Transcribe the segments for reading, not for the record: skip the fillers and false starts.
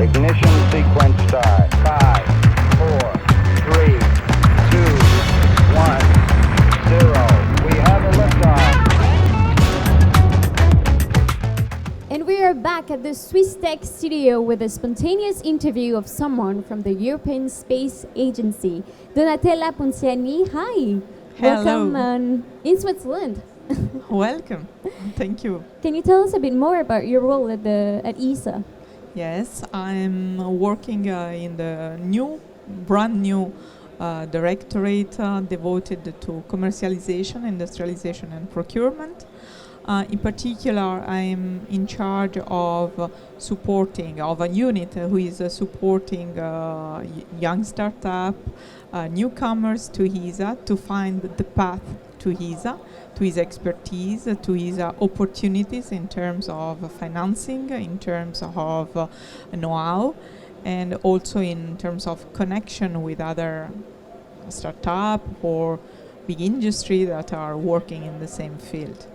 Ignition sequence start. 5, 4, 3, 2, 1, 0. We have a liftoff. And we are back at the Swiss Tech studio with a spontaneous interview of someone from the European Space Agency. Donatella Ponziani, hi. Hello. Welcome in Switzerland. Welcome. Thank you. Can you tell us a bit more about your role at ESA? Yes, I'm working in the brand new directorate devoted to commercialization, industrialization and procurement. In particular, I'm in charge of supporting a unit who is supporting young startup, newcomers to ESA to find the path to ESA, to his expertise, to his opportunities in terms of financing, in terms of know-how, and also in terms of connection with other startup or big industry that are working in the same field.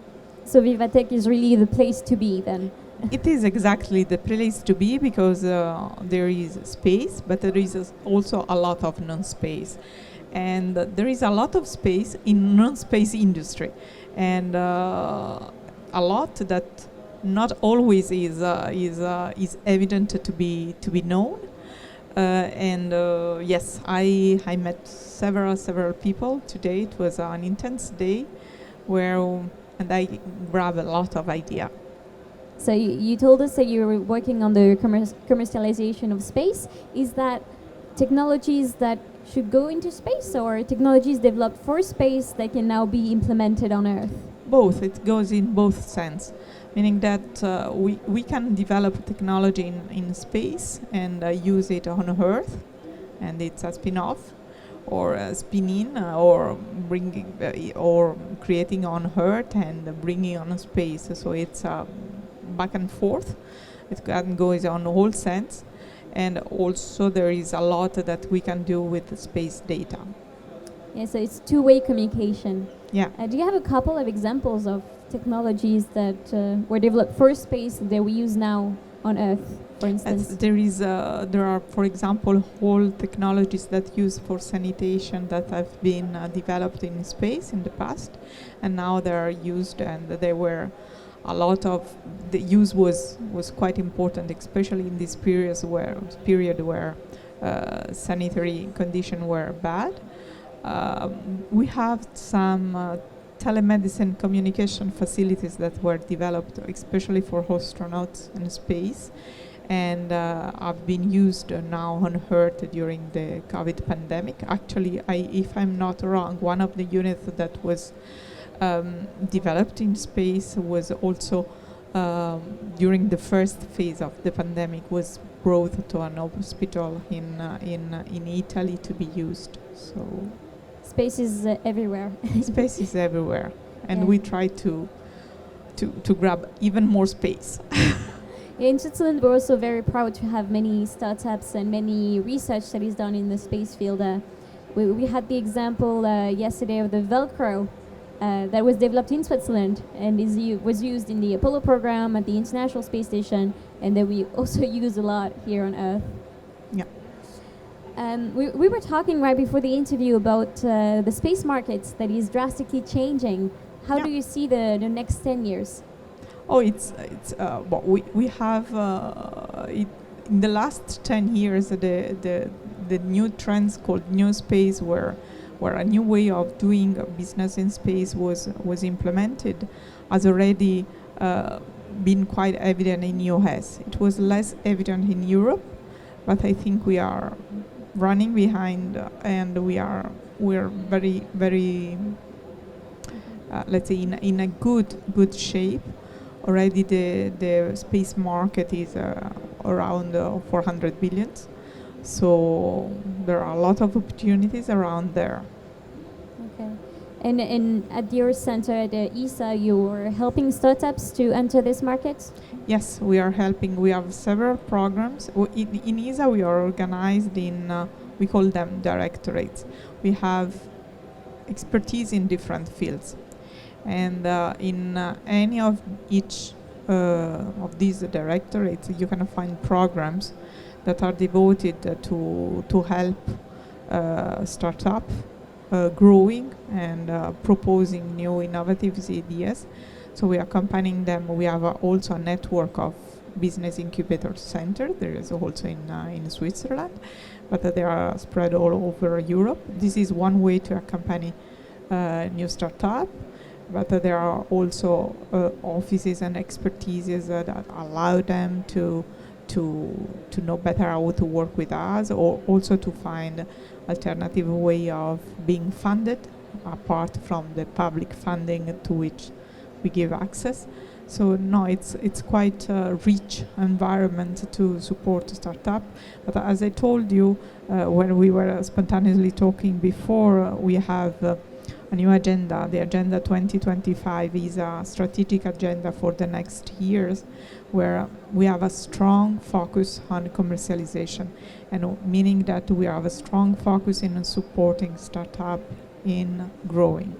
So Vivatech is really the place to be then? It is exactly the place to be because there is space, but there is also a lot of non-space. And there is a lot of space in non-space industry, and a lot that not always is evident to be known. Yes, I met several people today. It was an intense day, and I grabbed a lot of idea. So you told us that you were working on the commercialization of space. Is that technologies that should go into space or technologies developed for space that can now be implemented on Earth? Both. It goes in both sense, meaning that we can develop technology in space and use it on Earth, and it's a spin-off or a spin-in or bringing or creating on Earth and bringing on space. So it's back and forth. It can go on the whole sense. And also there is a lot that we can do with the space data. Yeah, so it's two-way communication. Yeah. Do you have a couple of examples of technologies that were developed for space that we use now on Earth, for instance? There are, for example, whole technologies that use for sanitation that have been developed in space in the past, and now they are used, and they were a lot of the use was quite important, especially in this period where sanitary conditions were bad. We have some telemedicine communication facilities that were developed especially for astronauts in space, and have been used now on Earth during the COVID pandemic. Actually, if I'm not wrong, one of the units that was developed in space was also during the first phase of the pandemic was brought to an hospital in Italy to be used. So space is everywhere. Space is everywhere, and we try to grab even more space. In Switzerland, we're also very proud to have many startups and many research that is done in the space field. We had the example yesterday of the Velcro. That was developed in Switzerland and was used in the Apollo program at the International Space Station, and that we also use a lot here on Earth. Yeah. We were talking right before the interview about the space market that is drastically changing. How do you see the next 10 years? Oh, we have in the last 10 years the new trends called new space where a new way of doing business in space was implemented, has already been quite evident in US. It was less evident in Europe, but I think we are running behind, and we're very let's say in a good shape. Already the space market is around 400 billion. So there are a lot of opportunities around there. Okay. And at your center at ESA, you're helping startups to enter this market? Yes, we are helping. We have several programs. In ESA, we are organized in, we call them directorates. We have expertise in different fields. And in any of each of these directorates, you can find programs that are devoted to help startup growing and proposing new innovative ideas. So we are accompanying them. We have also a network of business incubator center. There is also in Switzerland, but they are spread all over Europe. This is one way to accompany new startup, but there are also offices and expertises that allow them to know better how to work with us, or also to find alternative way of being funded apart from the public funding to which we give access. So no, it's quite a rich environment to support startup. But as I told you when we were spontaneously talking before, we have a new agenda. The Agenda 2025 is a strategic agenda for the next years, where we have a strong focus on commercialization, and meaning that we have a strong focus in supporting startup in growing.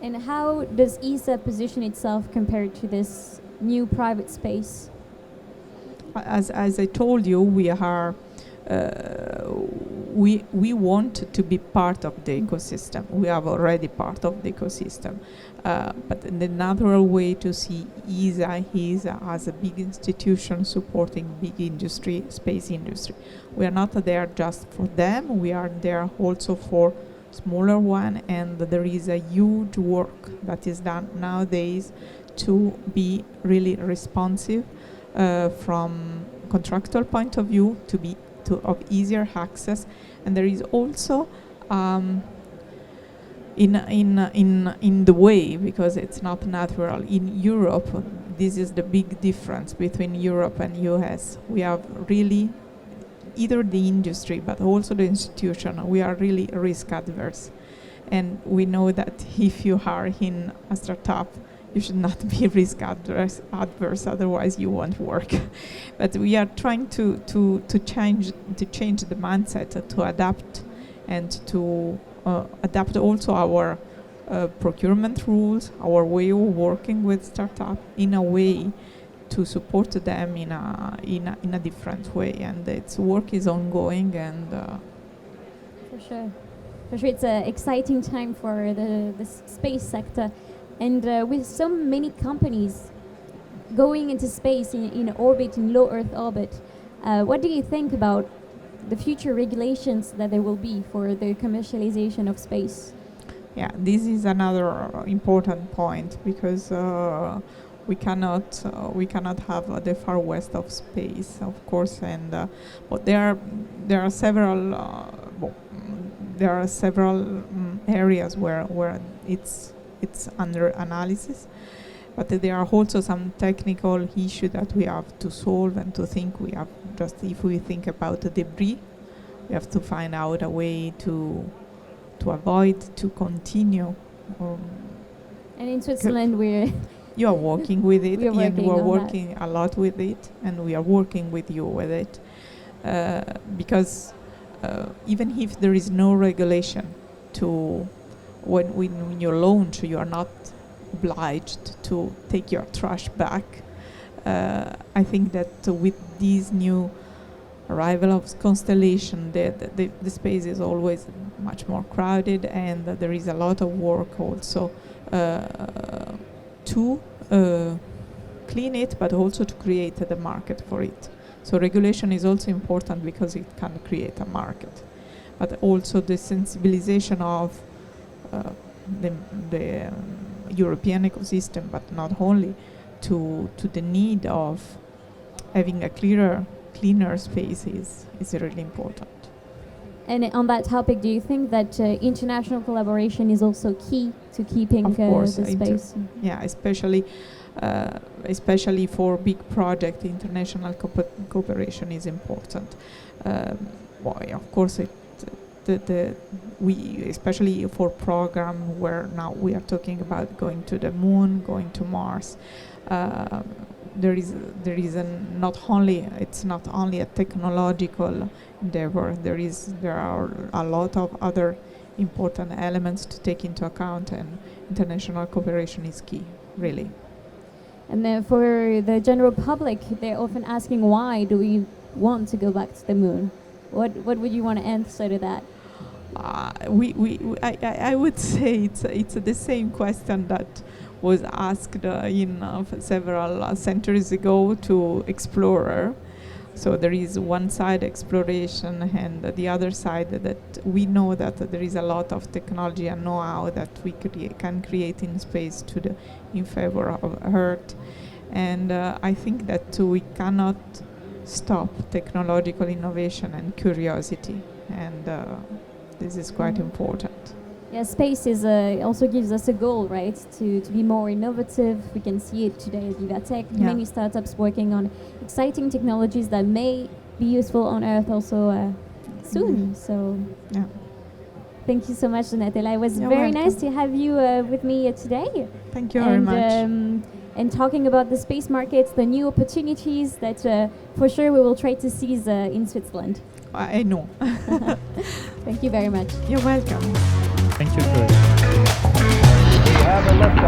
And how does ESA position itself compared to this new private space? As I told you, we are we want to be part of the ecosystem. We are already part of the ecosystem, but the natural way to see ESA is as a big institution supporting big industry, space industry. We are not there just for them. We are there also for smaller one, and there is a huge work that is done nowadays to be really responsive from contractual point of view, to be of easier access. And there is also in the way, because it's not natural in Europe. This is the big difference between Europe and US. We have really either the industry but also the institution, we are really risk adverse, and we know that if you are in a startup, you should not be risk adverse, otherwise you won't work. But we are trying to change the mindset, to adapt, and to adapt also our procurement rules, our way of working with startup in a way to support them in a different way. And its work is ongoing, and For sure, it's an exciting time for the space sector. And with so many companies going into space in orbit, in low Earth orbit, what do you think about the future regulations that there will be for the commercialization of space? Yeah, this is another important point, because we cannot have the far west of space, of course, and but there are several areas where it's under analysis, but there are also some technical issues that we have to solve and to think. We have just, if we think about the debris, we have to find out a way to avoid to continue. And in Switzerland, You are working with it, we are and we are working working a lot with it, and we are working with you with it, because even if there is no regulation to when you launch, you are not obliged to take your trash back. I think that with this new arrival of constellation, the space is always much more crowded, and there is a lot of work also to clean it, but also to create the market for it. So regulation is also important because it can create a market, but also the sensibilization of the European ecosystem, but not only, to the need of having a cleaner space is really important. And on that topic, do you think that international collaboration is also key to keeping Of course, the space? Yeah, especially for big project, international cooperation is important. Of course, we especially for program where now we are talking about going to the moon, going to Mars. It's not only a technological endeavor. There are a lot of other important elements to take into account, and international cooperation is key, really. And then for the general public, they're often asking, why do we want to go back to the moon? What would you want to answer to that? I would say it's the same question that was asked several centuries ago to explorer. So there is one side exploration and the other side that we know that there is a lot of technology and know-how that we can create in space in favor of Earth. And I think that we cannot stop technological innovation and curiosity, and this is quite important. Yeah, space is also gives us a goal, right? To be more innovative. We can see it today at Vivatech. Yeah. Many startups working on exciting technologies that may be useful on Earth also soon. So, Yeah. thank you so much, Donatella. It was You're very welcome. nice to have you with me today. Thank you very much. And talking about the space markets, the new opportunities that for sure we will try to seize in Switzerland. I know. Thank you very much. You're welcome. Thank you for We have a lift